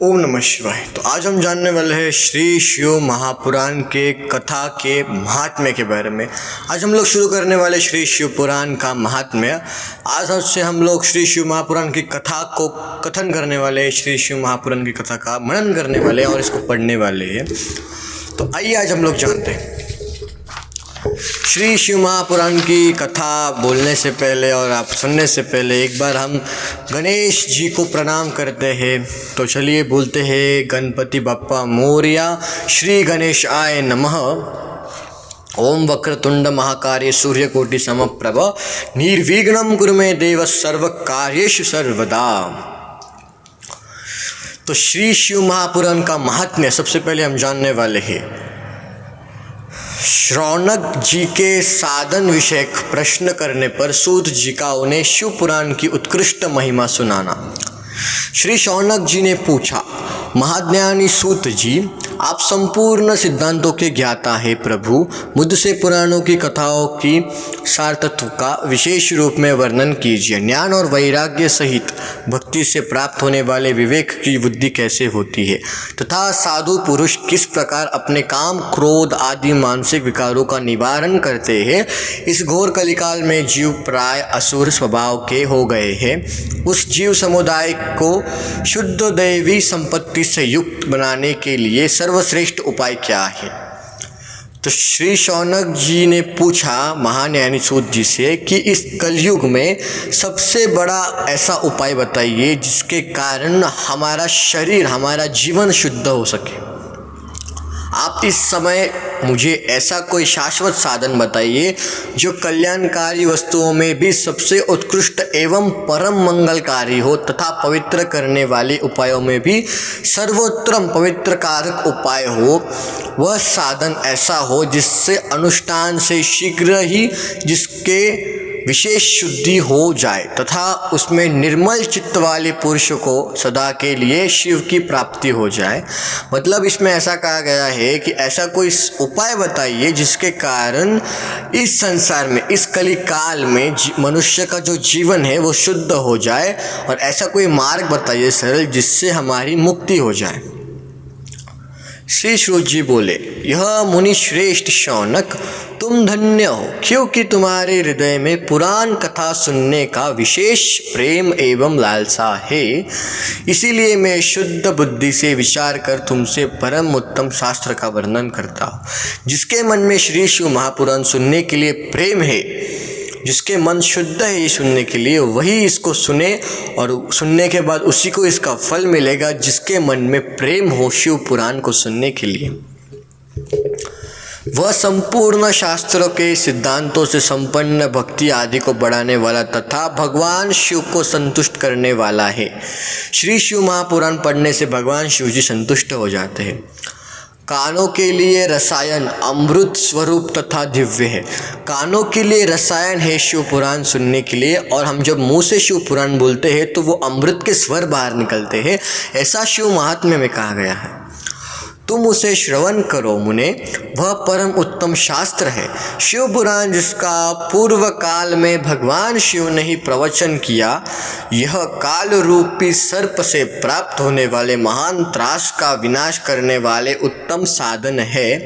ओम नमः शिवाय। तो आज हम जानने वाले हैं श्री शिव महापुराण के कथा के महात्म्य के बारे में। आज हम लोग शुरू करने वाले श्री शिव पुराण का महात्म्य। आज से हम लोग श्री शिव महापुराण की कथा को कथन करने वाले हैं, श्री शिव महापुराण की कथा का मनन करने वाले हैं और इसको पढ़ने वाले हैं। तो आइए आज हम लोग जानते हैं श्री शिव महापुराण की कथा। बोलने से पहले और आप सुनने से पहले एक बार हम गणेश जी को प्रणाम करते हैं। तो चलिए बोलते हैं गणपति बप्पा मोरया, श्री गणेश आय नमः। ओम वक्रतुंड महाकार्य सूर्यकोटि समप्रभ, निर्विघ्नं कुरु मे देव सर्व कार्येषु सर्वदा। तो श्री शिव महापुराण का महात्म्य सबसे पहले हम जानने वाले हैं। शौनक जी के साधन विषयक प्रश्न करने पर सूत जी का उन्हें शिव पुराण की उत्कृष्ट महिमा सुनाना। श्री शौनक जी ने पूछा, महाज्ञानी सूत जी, आप संपूर्ण सिद्धांतों के ज्ञाता है प्रभु, मुझसे पुराणों की कथाओं की सारतत्व का विशेष रूप में वर्णन कीजिए। ज्ञान और वैराग्य सहित भक्ति से प्राप्त होने वाले विवेक की बुद्धि कैसे होती है तथा साधु पुरुष किस प्रकार अपने काम, क्रोध आदि मानसिक विकारों का निवारण करते हैं। इस घोर कलिकाल में जीव प्राय असुर स्वभाव के हो गए हैं। उस जीव समुदाय को शुद्ध दैवी संपत्ति से युक्त बनाने के लिए सर्वश्रेष्ठ उपाय क्या है। तो श्री शौनक जी ने पूछा महाज्ञानी सूत जी से कि इस कलयुग में सबसे बड़ा ऐसा उपाय बताइए जिसके कारण हमारा शरीर, हमारा जीवन शुद्ध हो सके। आप इस समय मुझे ऐसा कोई शाश्वत साधन बताइए जो कल्याणकारी वस्तुओं में भी सबसे उत्कृष्ट एवं परम मंगलकारी हो तथा पवित्र करने वाले उपायों में भी सर्वोत्तम पवित्र कारक उपाय हो। वह साधन ऐसा हो जिससे अनुष्ठान से शीघ्र ही जिसके विशेष शुद्धि हो जाए तथा उसमें निर्मल चित्त वाले पुरुष को सदा के लिए शिव की प्राप्ति हो जाए। मतलब इसमें ऐसा कहा गया है कि ऐसा कोई उपाय बताइए जिसके कारण इस संसार में, इस कली काल में मनुष्य का जो जीवन है वो शुद्ध हो जाए, और ऐसा कोई मार्ग बताइए सरल जिससे हमारी मुक्ति हो जाए। श्री सूत जी बोले, यह मुनि श्रेष्ठ शौनक, तुम धन्य हो क्योंकि तुम्हारे हृदय में पुराण कथा सुनने का विशेष प्रेम एवं लालसा है। इसीलिए मैं शुद्ध बुद्धि से विचार कर तुमसे परम उत्तम शास्त्र का वर्णन करता हूँ। जिसके मन में श्री शिव महापुराण सुनने के लिए प्रेम है, जिसके मन शुद्ध है ये सुनने के लिए, वही इसको सुने और सुनने के बाद उसी को इसका फल मिलेगा जिसके मन में प्रेम हो शिव पुराण को सुनने के लिए। वह संपूर्ण शास्त्रों के सिद्धांतों से संपन्न भक्ति आदि को बढ़ाने वाला तथा भगवान शिव को संतुष्ट करने वाला है। श्री शिव महापुराण पढ़ने से भगवान शिव जी संतुष्ट हो जाते हैं। कानों के लिए रसायन अमृत स्वरूप तथा दिव्य है। कानों के लिए रसायन है शिव पुराण सुनने के लिए, और हम जब मुंह से शिव पुराण बोलते हैं तो वो अमृत के स्वर बाहर निकलते हैं। ऐसा शिव महात्म्य में कहा गया है। तुम उसे श्रवण करो मुने, वह परम उत्तम शास्त्र है। शिव पुराण जिसका पूर्व काल में भगवान शिव ने ही प्रवचन किया, यह काल रूपी सर्प से प्राप्त होने वाले महान त्रास का विनाश करने वाले उत्तम साधन है।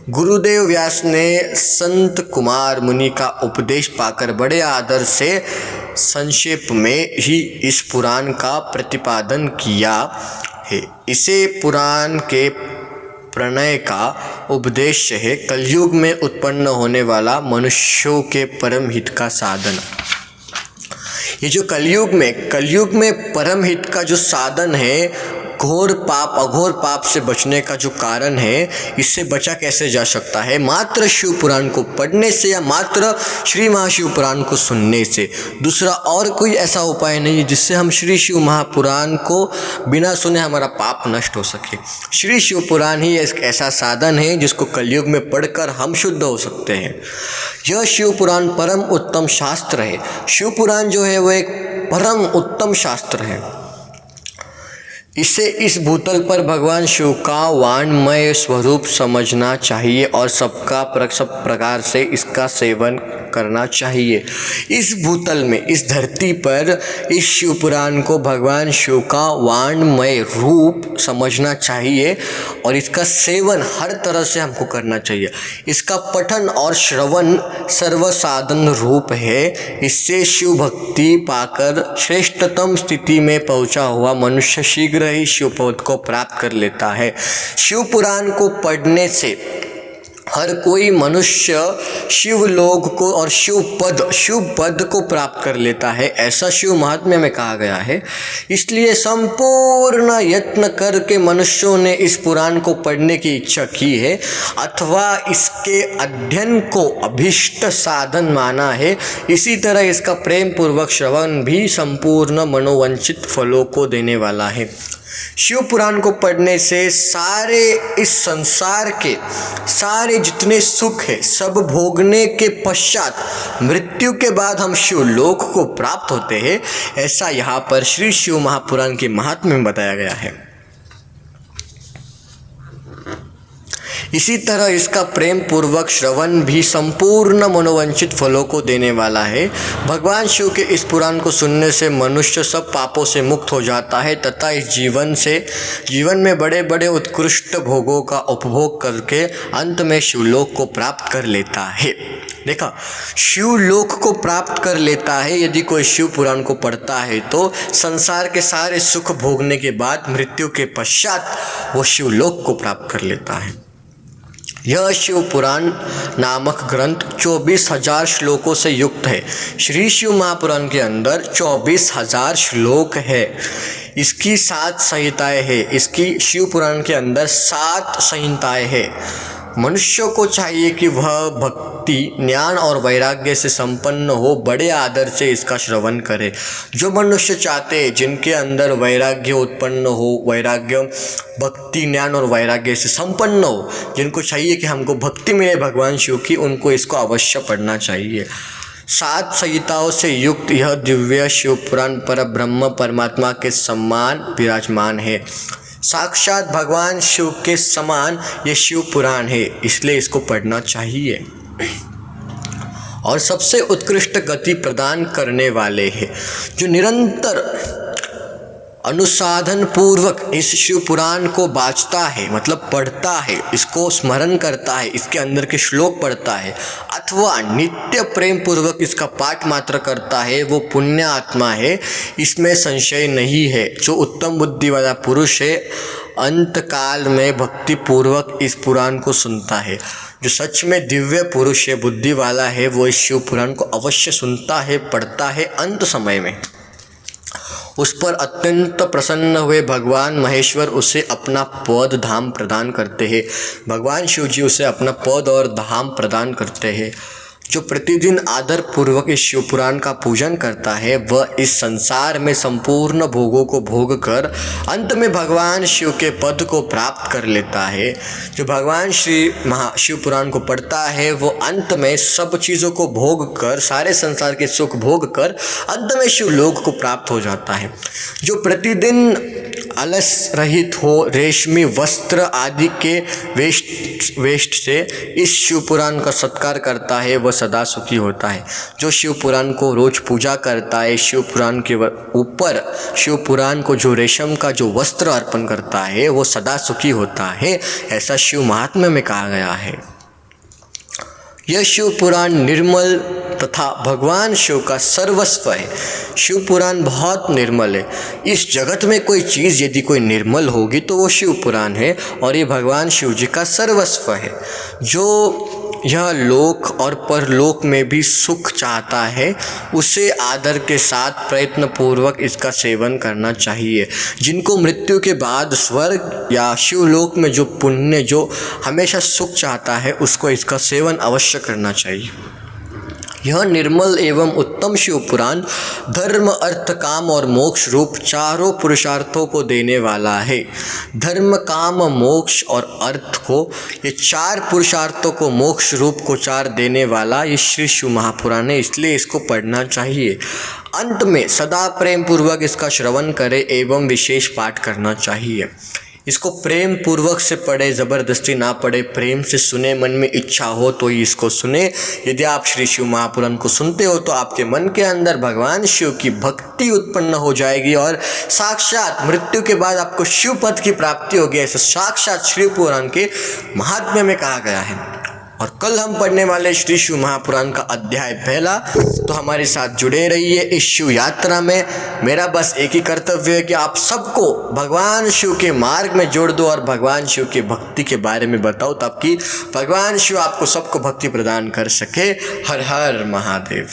गुरुदेव व्यास ने संत कुमार मुनि का उपदेश पाकर बड़े आदर से संक्षेप में ही इस पुराण का प्रतिपादन किया है। इसे पुराण के प्रणय का उपदेश है कलयुग में उत्पन्न होने वाला मनुष्यों के परम हित का साधन। ये जो कलयुग में परम हित का जो साधन है, घोर पाप अघोर पाप से बचने का जो कारण है, इससे बचा कैसे जा सकता है? मात्र शिव पुराण को पढ़ने से या मात्र श्री महाशिव पुराण को सुनने से। दूसरा और कोई ऐसा उपाय नहीं है जिससे हम श्री शिव महापुराण को बिना सुने हमारा पाप नष्ट हो सके। श्री शिव पुराण ही एक ऐसा साधन है जिसको कलयुग में पढ़कर हम शुद्ध हो सकते हैं। यह शिव पुराण परम उत्तम शास्त्र है। शिव पुराण जो है वो एक परम उत्तम शास्त्र है। इसे इस भूतल पर भगवान शिव का वाणमय स्वरूप समझना चाहिए और सब प्रकार से इसका सेवन करना चाहिए। इस भूतल में, इस धरती पर इस शिव पुराण को भगवान शिव का वाणमय रूप समझना चाहिए और इसका सेवन हर तरह से हमको करना चाहिए। इसका पठन और श्रवण सर्वसाधन रूप है। इससे शिव भक्ति पाकर श्रेष्ठतम स्थिति में पहुंचा हुआ मनुष्य शीघ्र ही शिव पद को प्राप्त कर लेता है। शिव पुराण को पढ़ने से हर कोई मनुष्य शिवलोक को और शिव पद को प्राप्त कर लेता है, ऐसा शिव महात्म्य में कहा गया है। इसलिए संपूर्ण यत्न करके मनुष्यों ने इस पुराण को पढ़ने की इच्छा की है अथवा इसके अध्ययन को अभीष्ट साधन माना है। इसी तरह इसका प्रेम पूर्वक श्रवण भी संपूर्ण मनोवांछित फलों को देने वाला है। शिव पुराण को पढ़ने से सारे इस संसार के सारे जितने सुख है सब भोगने के पश्चात मृत्यु के बाद हम शिवलोक को प्राप्त होते हैं, ऐसा यहाँ पर श्री शिव महापुराण के महात्म्य में बताया गया है। इसी तरह इसका प्रेम पूर्वक श्रवण भी संपूर्ण मनोवांछित फलों को देने वाला है। भगवान शिव के इस पुराण को सुनने से मनुष्य सब पापों से मुक्त हो जाता है तथा इस जीवन में बड़े बड़े उत्कृष्ट भोगों का उपभोग करके अंत में शिवलोक को प्राप्त कर लेता है। देखा, शिवलोक को प्राप्त कर लेता है यदि कोई शिव पुराण को पढ़ता है तो संसार के सारे सुख भोगने के बाद मृत्यु के पश्चात वो शिवलोक को प्राप्त कर लेता है। यह शिव पुराण नामक ग्रंथ 24,000 श्लोकों से युक्त है। श्री शिव महापुराण के अंदर 24,000 श्लोक है। इसकी 7 संहिताएं हैं। इसकी शिव पुराण के अंदर 7 संहिताएं हैं। मनुष्य को चाहिए कि वह भक्ति, ज्ञान और वैराग्य से संपन्न हो, बड़े आदर से इसका श्रवण करे। जो मनुष्य चाहते हैं जिनके अंदर वैराग्य उत्पन्न हो, वैराग्य भक्ति, ज्ञान और वैराग्य से संपन्न हो, जिनको चाहिए कि हमको भक्ति मिले भगवान शिव की, उनको इसको अवश्य पढ़ना चाहिए। 7 संहिताओं से युक्त यह दिव्य शिव पुराण पर ब्रह्म परमात्मा के समान विराजमान है। साक्षात भगवान शिव के समान ये शिव पुराण है, इसलिए इसको पढ़ना चाहिए। और सबसे उत्कृष्ट गति प्रदान करने वाले हैं। जो निरंतर अनुसाधन पूर्वक इस शिव पुराण को बाँचता है, मतलब पढ़ता है, इसको स्मरण करता है, इसके अंदर के श्लोक पढ़ता है अथवा नित्य प्रेम पूर्वक इसका पाठ मात्र करता है, वो पुण्य आत्मा है, इसमें संशय नहीं है। जो उत्तम बुद्धि वाला पुरुष है अंत काल में भक्ति पूर्वक इस पुराण को सुनता है। जो सच में दिव्य पुरुष है, बुद्धि वाला है, वो इस शिव पुराण को अवश्य सुनता है, पढ़ता है। अंत समय में उस पर अत्यंत प्रसन्न हुए भगवान महेश्वर उसे अपना पद धाम प्रदान करते हैं। भगवान शिव जी उसे अपना पद और धाम प्रदान करते हैं। जो प्रतिदिन आदर पूर्वक इस शिव पुराण का पूजन करता है वह इस संसार में संपूर्ण भोगों को भोग कर अंत में भगवान शिव के पद को प्राप्त कर लेता है। जो भगवान श्री शिव पुराण को पढ़ता है वो अंत में सब चीज़ों को भोग कर, सारे संसार के सुख भोग कर अंत में शिवलोक को प्राप्त हो जाता है। जो प्रतिदिन अलस रहित हो, रेशमी वस्त्र आदि के वेस्ट से इस शिव पुराण का सत्कार करता है वह सदा सुखी होता है। जो शिव पुराण को रोज पूजा करता है, शिव पुराण के ऊपर शिव पुराण को जो रेशम का जो वस्त्र अर्पण करता है वो सदा सुखी होता है, ऐसा शिव महात्म्य में कहा गया है। यह शिव पुराण निर्मल तथा भगवान शिव का सर्वस्व है। शिव पुराण बहुत निर्मल है। इस जगत में कोई चीज़ यदि कोई निर्मल होगी तो वो शिव पुराण है और ये भगवान शिव जी का सर्वस्व है। जो यह लोक और परलोक में भी सुख चाहता है उसे आदर के साथ प्रयत्न पूर्वक इसका सेवन करना चाहिए। जिनको मृत्यु के बाद स्वर्ग या शिवलोक में जो पुण्य, जो हमेशा सुख चाहता है, उसको इसका सेवन अवश्य करना चाहिए। यह निर्मल एवं उत्तम शिव पुराण धर्म, अर्थ, काम और मोक्ष रूप चारों पुरुषार्थों को देने वाला है। धर्म, काम, मोक्ष और अर्थ को, ये 4 पुरुषार्थों को मोक्ष रूप को 4 देने वाला ये श्री शिव महापुराण है, इसलिए इसको पढ़ना चाहिए। अंत में सदा प्रेम पूर्वक इसका श्रवण करें एवं विशेष पाठ करना चाहिए। इसको प्रेम पूर्वक से पढ़े, ज़बरदस्ती ना पढ़े, प्रेम से सुने, मन में इच्छा हो तो ही इसको सुने। यदि आप श्री शिव महापुराण को सुनते हो तो आपके मन के अंदर भगवान शिव की भक्ति उत्पन्न हो जाएगी और साक्षात मृत्यु के बाद आपको शिव पद की प्राप्ति होगी, ऐसा साक्षात शिव पुराण के महात्म्य में कहा गया है। और कल हम पढ़ने वाले श्री शिव महापुराण का अध्याय पहला। तो हमारे साथ जुड़े रहिए इस शिव यात्रा में। मेरा बस एक ही कर्तव्य है कि आप सबको भगवान शिव के मार्ग में जोड़ दो और भगवान शिव के भक्ति के बारे में बताओ, ताकि भगवान शिव आपको सबको भक्ति प्रदान कर सके। हर हर महादेव।